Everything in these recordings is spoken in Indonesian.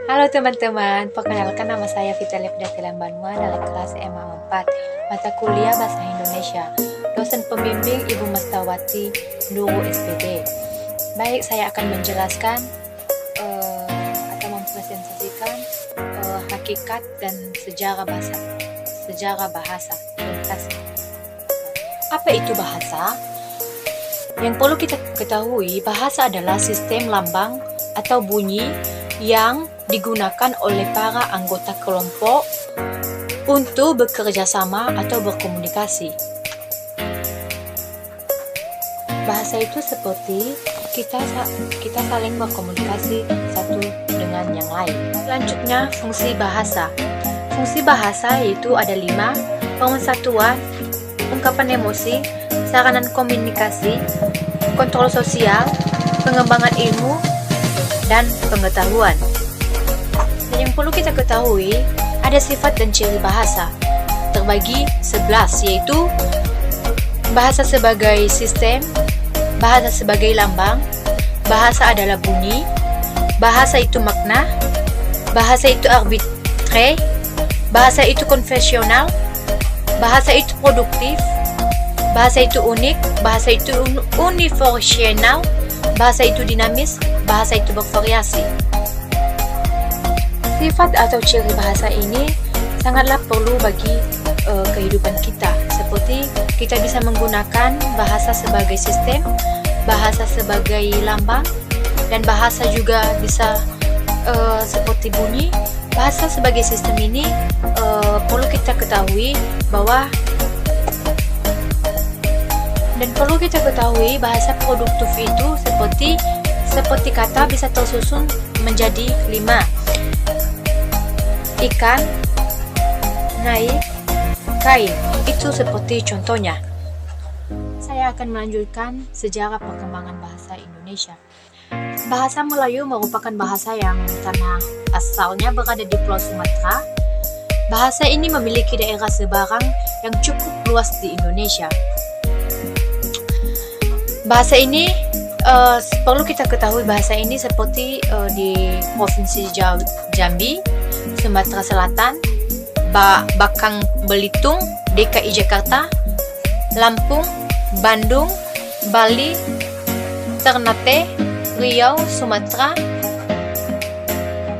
Halo teman-teman, perkenalkan nama saya Vitalia Fidatila Banua dari kelas MA 4, mata kuliah Bahasa Indonesia, dosen pembimbing Ibu Mastawati Nurul SPD. Baik, saya akan menjelaskan atau mempresentasikan hakikat dan sejarah bahasa. Apa itu bahasa? Yang perlu kita ketahui, bahasa adalah sistem lambang atau bunyi yang digunakan oleh para anggota kelompok untuk bekerja sama atau berkomunikasi. Bahasa itu seperti kita saling berkomunikasi satu dengan yang lain. Selanjutnya, fungsi bahasa. Fungsi bahasa yaitu ada 5: pemersatuan, ungkapan emosi, sarana komunikasi, kontrol sosial, pengembangan ilmu, dan pengetahuan. Dan yang perlu kita ketahui, ada sifat dan ciri bahasa. Terbagi 11, yaitu bahasa sebagai sistem, bahasa sebagai lambang, bahasa adalah bunyi, bahasa itu makna, bahasa itu arbitre, bahasa itu konvensional, bahasa itu produktif, bahasa itu unik, bahasa itu universional, bahasa itu dinamis, bahasa itu bervariasi. Sifat atau ciri bahasa ini sangatlah perlu bagi kehidupan kita. Seperti kita bisa menggunakan bahasa sebagai sistem, bahasa sebagai lambang, dan bahasa juga bisa seperti bunyi. Bahasa sebagai sistem ini perlu kita ketahui bahwa bahasa produktif itu seperti kata bisa tersusun menjadi 5: ikan, naik, kain. Itu seperti contohnya. Saya akan melanjutkan sejarah perkembangan bahasa Indonesia. Bahasa Melayu merupakan bahasa yang tanah asalnya berada di Pulau Sumatera. Bahasa ini memiliki daerah sebarang yang cukup luas di Indonesia. Bahasa ini perlu kita ketahui, bahasa ini seperti di Provinsi Jambi, Sumatera Selatan, Bakang Belitung, DKI Jakarta, Lampung, Bandung, Bali, Ternate, Riau, Sumatera,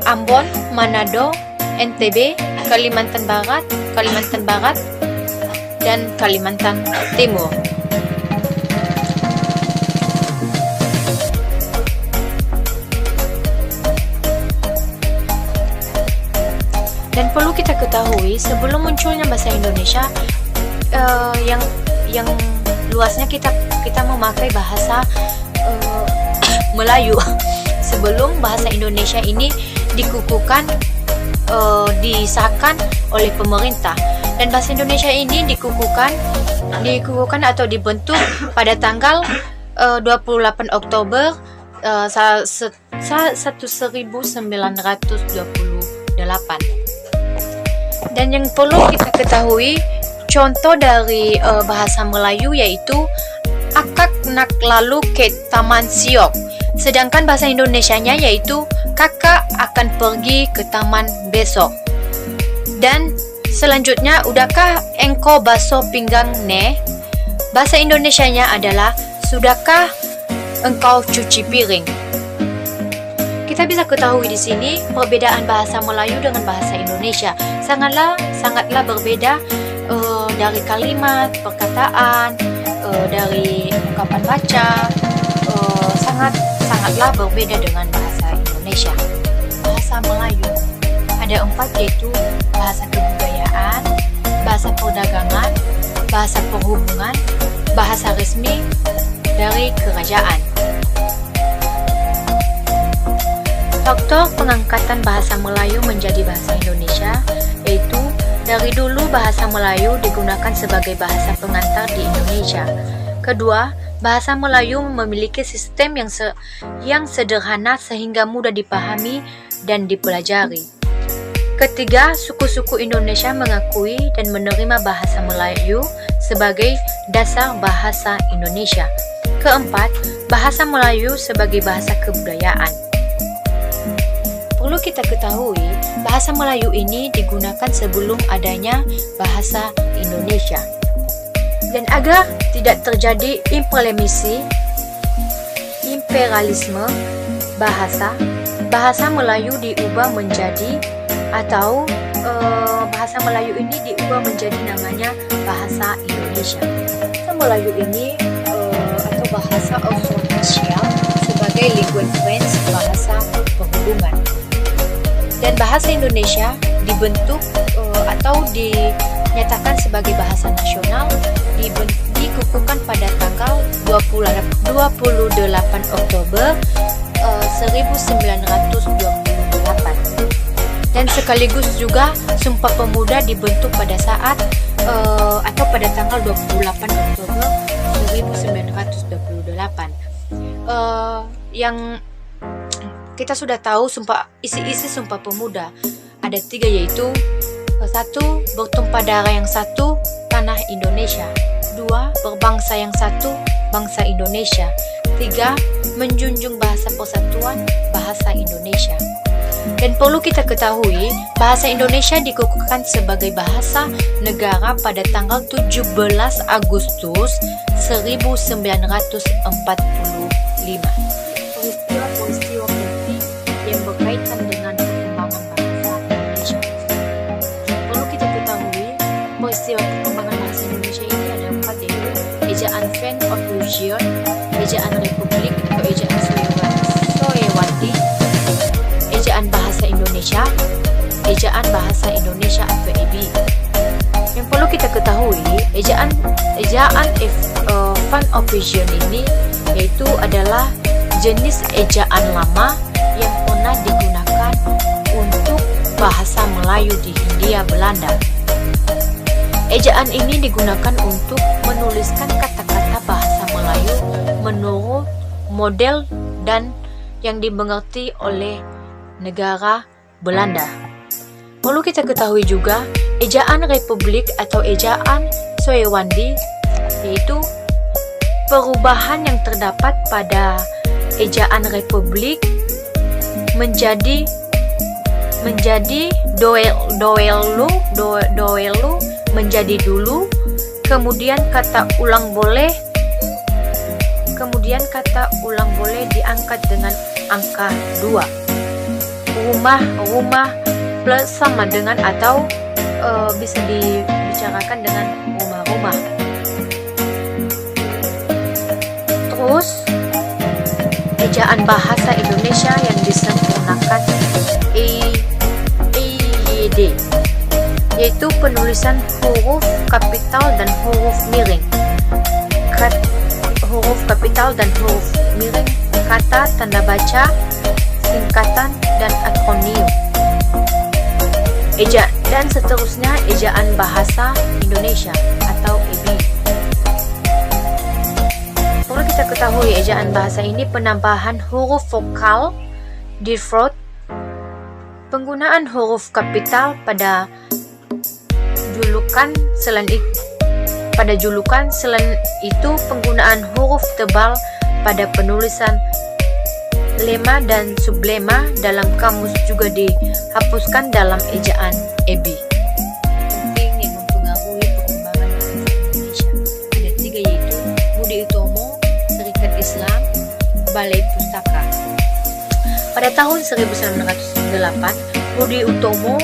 Ambon, Manado, NTB, Kalimantan Barat, dan Kalimantan Timur. Dan perlu kita ketahui, sebelum munculnya bahasa Indonesia yang luasnya kita memakai bahasa Melayu. Sebelum bahasa Indonesia ini dikukuhkan, disahkan oleh pemerintah, dan bahasa Indonesia ini dikukuhkan atau dibentuk pada tanggal 28 Oktober 1928. Dan yang perlu kita ketahui, contoh dari bahasa Melayu yaitu akak nak lalu ke taman siok. Sedangkan bahasa Indonesianya yaitu kakak akan pergi ke taman besok. Dan selanjutnya, udahkah engkau basuh pinggang ne? Bahasa Indonesianya adalah sudahkah engkau cuci piring? Kita bisa ketahui di sini perbedaan bahasa Melayu dengan bahasa Indonesia sangatlah berbeda dari kalimat, perkataan, dari ungkapan baca, sangatlah berbeda dengan bahasa Indonesia. Bahasa Melayu ada 4, yaitu bahasa kebudayaan, bahasa perdagangan, bahasa perhubungan, bahasa resmi dari kerajaan. Faktor pengangkatan bahasa Melayu menjadi bahasa Indonesia yaitu dari dulu bahasa Melayu digunakan sebagai bahasa pengantar di Indonesia. Kedua, bahasa Melayu memiliki sistem yang sederhana sehingga mudah dipahami dan dipelajari. Ketiga, suku-suku Indonesia mengakui dan menerima bahasa Melayu sebagai dasar bahasa Indonesia. Keempat, bahasa Melayu sebagai bahasa kebudayaan. Perlu kita ketahui, bahasa Melayu ini digunakan sebelum adanya bahasa Indonesia. Dan agar tidak terjadi imperialisme bahasa Melayu diubah menjadi bahasa Melayu ini diubah menjadi namanya bahasa Indonesia. Bahasa Melayu ini atau bahasa ofisial sebagai lingkungan French, bahasa perhubungan. Dan bahasa Indonesia dibentuk atau dinyatakan sebagai bahasa nasional dikukuhkan pada tanggal 28 Oktober 1928. Dan sekaligus juga Sumpah Pemuda dibentuk pada saat atau pada tanggal 28 Oktober 1928. Yang kita sudah tahu isi Sumpah Pemuda ada 3, yaitu 1. Bertumpah darah yang satu, tanah Indonesia. 2. Berbangsa yang satu, bangsa Indonesia. 3. Menjunjung bahasa persatuan, bahasa Indonesia. Dan perlu kita ketahui, bahasa Indonesia dikukuhkan sebagai bahasa negara pada tanggal 17 Agustus 1945. Peristiwa penting yang berkaitan dengan perkembangan bahasa Indonesia. Perlu kita ketahui, peristiwa perkembangan bahasa Indonesia ini ada 4, yaitu ejaan Fan of Region, ejaan Republik atau ejaan Soewandi, ejaan Bahasa Indonesia, ejaan Bahasa Indonesia atau EBI. Yang perlu kita ketahui, ejaan Fan of Region ini yaitu adalah jenis ejaan lama yang pernah digunakan untuk bahasa Melayu di Hindia Belanda. Ejaan ini digunakan untuk menuliskan kata-kata bahasa Melayu menurut model dan yang dimengerti oleh negara Belanda. Perlu kita ketahui juga, ejaan Republik atau ejaan Soewandi yaitu perubahan yang terdapat pada ejaan Republik menjadi doelu menjadi dulu, kemudian kata ulang boleh diangkat dengan angka 2. Rumah plus sama dengan atau bisa dibicarakan dengan rumah-rumah. Terus ejaan bahasa Indonesia yang disempurnakan EYD, yaitu penulisan huruf kapital dan huruf miring. Huruf kapital dan huruf miring, kata, tanda baca, singkatan, dan akronim. Dan seterusnya ejaan bahasa Indonesia atau EBI. Perlu kita ketahui, ejaan bahasa ini penambahan huruf vokal di throat, penggunaan huruf kapital pada julukan, selain itu penggunaan huruf tebal pada penulisan lema dan sublema dalam kamus juga dihapuskan dalam ejaan EBI. Penting yang mempengaruhi perkembangan bahasa Indonesia ada 3, yaitu Budi Utomo, Serikat Islam, Balai Pustaka. Pada tahun 1908, Budi Utomo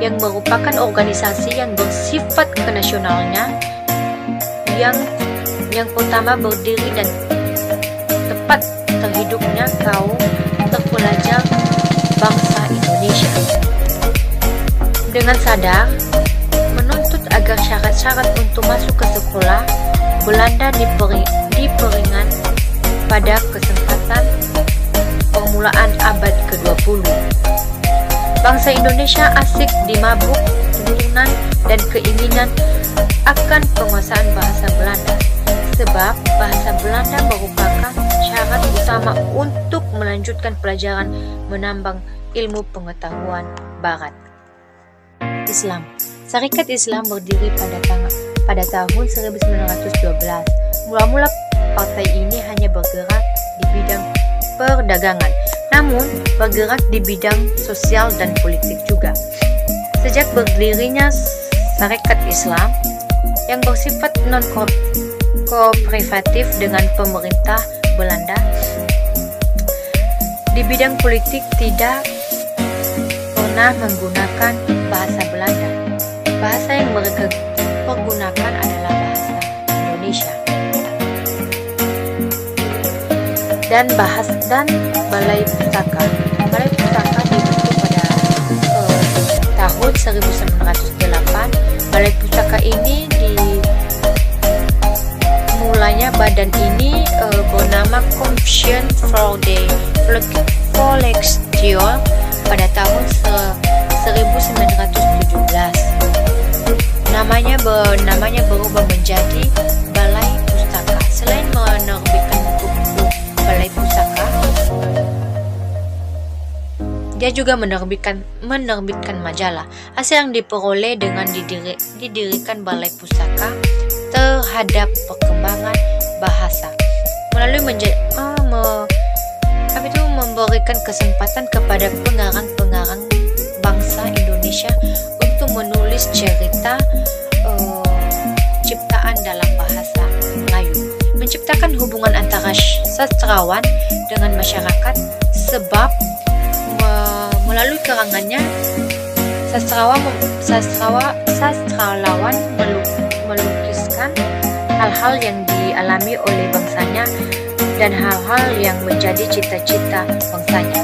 yang merupakan organisasi yang bersifat kenasionalnya yang pertama berdiri dan tepat terhidupnya kaum terpelajar bangsa Indonesia. Dengan sadar menuntut agar syarat-syarat untuk masuk ke sekolah Belanda diperingan pada kesempatan permulaan abad ke-20. Bangsa Indonesia asik dimabuk tuntunan dan keinginan akan penguasaan bahasa Belanda, sebab bahasa Belanda merupakan syarat utama untuk melanjutkan pelajaran menambang ilmu pengetahuan Barat. Islam. Syarikat Islam berdiri pada tahun 1912. Mula-mula partai ini hanya bergerak di bidang perdagangan. namun bergerak di bidang sosial dan politik juga. Sejak berdirinya Sarekat Islam yang bersifat non-kooperatif dengan pemerintah Belanda, di bidang politik tidak pernah menggunakan bahasa Belanda. Bahasa yang mereka pergunakan adalah bahasa Indonesia. Dan Balai Pustaka. Balai Pustaka dibentuk pada tahun 1908. Balai Pustaka ini mulanya badan ini bernama Commission for the Collection pada tahun 1917. Namanya berubah menjadi Balai Pustaka. Selain menerbitkan buku Balai Pustaka, dia juga menerbitkan majalah. Hasil yang diperoleh dengan didirikan Balai Pustaka terhadap perkembangan bahasa melalui memberikan kesempatan kepada pengarang-pengarang bangsa Indonesia untuk menulis cerita ciptaan dalam bahasa Melayu, menciptakan hubungan antara sastrawan dengan masyarakat, sebab melalui karangannya sastrawan melukiskan hal-hal yang dialami oleh bangsanya dan hal-hal yang menjadi cita-cita bangsanya.